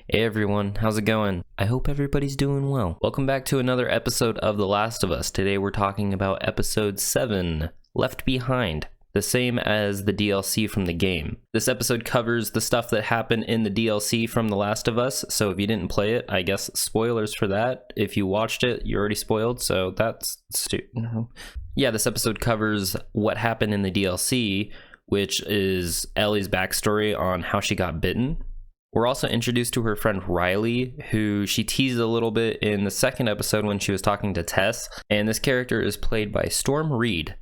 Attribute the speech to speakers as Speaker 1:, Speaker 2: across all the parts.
Speaker 1: Hey everyone, how's it going? I hope everybody's doing well. Welcome back to another episode of The Last of Us. Today we're talking about episode 7, Left Behind, the same as the DLC from the game. This episode covers the stuff that happened in the DLC from The Last of Us, so if you didn't play it, I guess spoilers for that. If you watched it, you're already spoiled, so that's stupid. Yeah, this episode covers what happened in the DLC, which is Ellie's backstory on how she got bitten. We're also introduced to her friend Riley, who she teased a little bit in the second episode when she was talking to Tess, and this character is played by Storm Reed.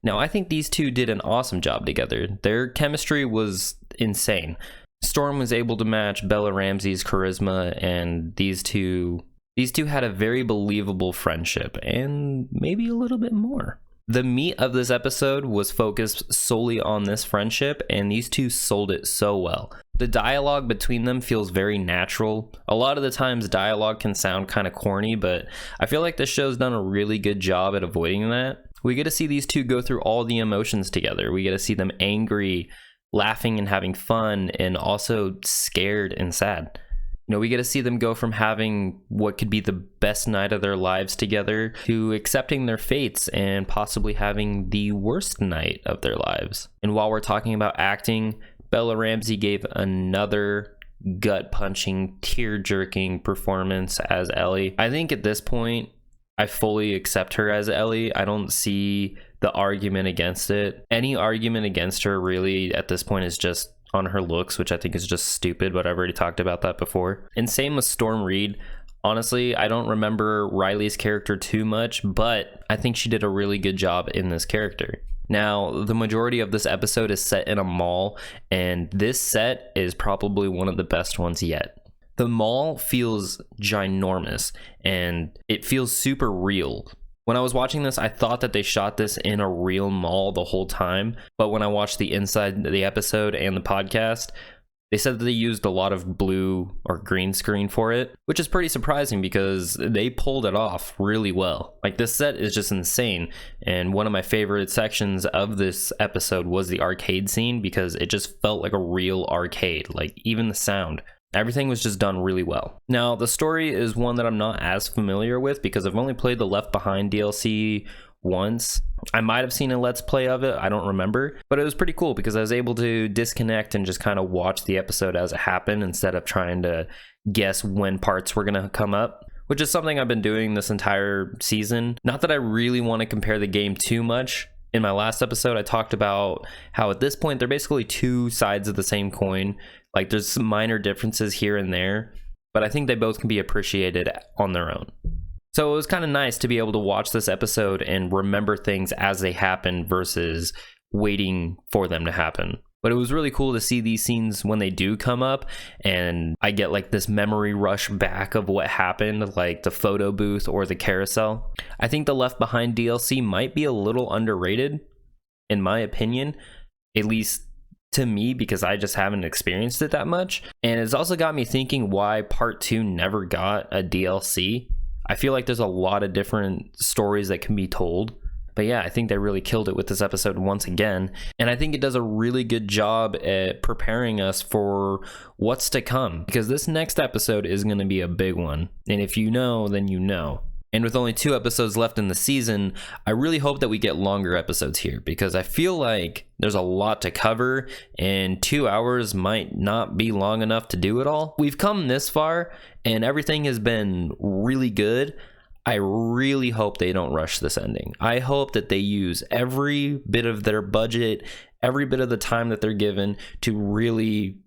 Speaker 1: Now, I think these two did an awesome job together. Their chemistry was insane. Storm was able to match Bella Ramsey's charisma, and these two had a very believable friendship, and maybe a little bit more. The meat of this episode was focused solely on this friendship, and these two sold it so well. The dialogue between them feels very natural. A lot of the times dialogue can sound kind of corny, but I feel like this show's done a really good job at avoiding that. We get to see these two go through all the emotions together. We get to see them angry, laughing and having fun, and also scared and sad. You know, we get to see them go from having what could be the best night of their lives together to accepting their fates and possibly having the worst night of their lives. And while we're talking about acting, Bella Ramsey gave another gut-punching, tear-jerking performance as Ellie. I think at this point, I fully accept her as Ellie. I don't see the argument against it. Any argument against her really at this point is just on her looks, which I think is just stupid, but I've already talked about that before. And same with Storm Reed. Honestly, I don't remember Riley's character too much, but I think she did a really good job in this character. Now, the majority of this episode is set in a mall, and this set is probably one of the best ones yet. The mall feels ginormous, and it feels super real. When I was watching this, I thought that they shot this in a real mall the whole time, but when I watched the inside of the episode and the podcast, they said that they used a lot of blue or green screen for it, which is pretty surprising because they pulled it off really well. Like, this set is just insane, and one of my favorite sections of this episode was the arcade scene because it just felt like a real arcade, like even the sound. Everything was just done really well. Now, the story is one that I'm not as familiar with because I've only played the Left Behind DLC once. I might have seen a Let's Play of it, I don't remember, but it was pretty cool because I was able to disconnect and just kind of watch the episode as it happened instead of trying to guess when parts were going to come up, which is something I've been doing this entire season. Not that I really want to compare the game too much. In my last episode, I talked about how at this point, they're basically two sides of the same coin. Like, there's some minor differences here and there, but I think they both can be appreciated on their own. So it was kind of nice to be able to watch this episode and remember things as they happen versus waiting for them to happen. But it was really cool to see these scenes when they do come up, and I get like this memory rush back of what happened, like the photo booth or the carousel. I think the Left Behind DLC might be a little underrated, in my opinion, at least to me, because I just haven't experienced it that much. And it's also got me thinking why part 2 never got a DLC. I feel like there's a lot of different stories that can be told. But yeah, I think they really killed it with this episode once again. And I think it does a really good job at preparing us for what's to come, because this next episode is going to be a big one. And if you know, then you know. And with only 2 episodes left in the season, I really hope that we get longer episodes here, because I feel like there's a lot to cover and 2 hours might not be long enough to do it all. We've come this far and everything has been really good. I really hope they don't rush this ending. I hope that they use every bit of their budget, every bit of the time that they're given to really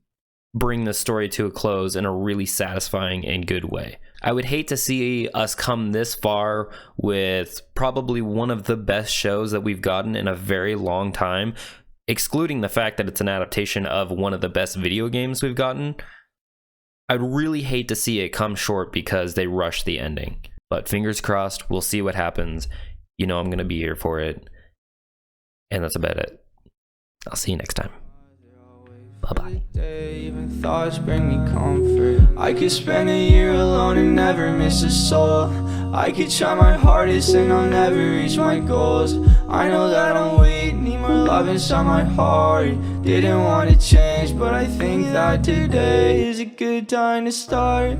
Speaker 1: bring the story to a close in a really satisfying and good way. I would hate to see us come this far with probably one of the best shows that we've gotten in a very long time, excluding the fact that it's an adaptation of one of the best video games we've gotten. I'd really hate to see it come short because they rushed the ending. But fingers crossed, we'll see what happens. You know I'm going to be here for it. And that's about it. I'll see you next time. Bye-bye.
Speaker 2: Even thoughts bring me comfort. I could spend a year alone and never miss a soul. I could try my hardest and I'll never reach my goals. I know that I'm weak, need more love inside my heart. Didn't want to change, but I think that today is a good time to start.